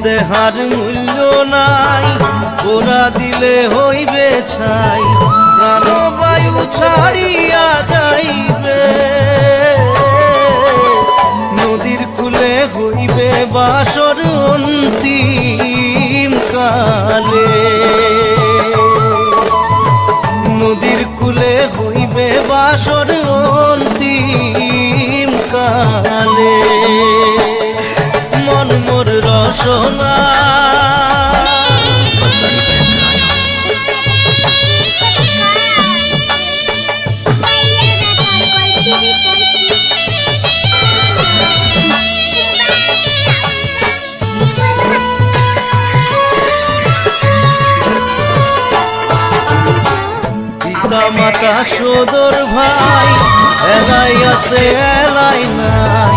দেহার মূল্য নাই, ওরা দিলে হইবে ছাই, প্রাণবায়ু ছাড়িয়া যাইবে। নদীর কূলে হইবে বাসর অন্তিম কালে, নদীর কূলে হইবে বাসর অন্তিম কালে। মন মোর রসনা মাতা সদর ভাই, এলাই আছে এলাই নাই,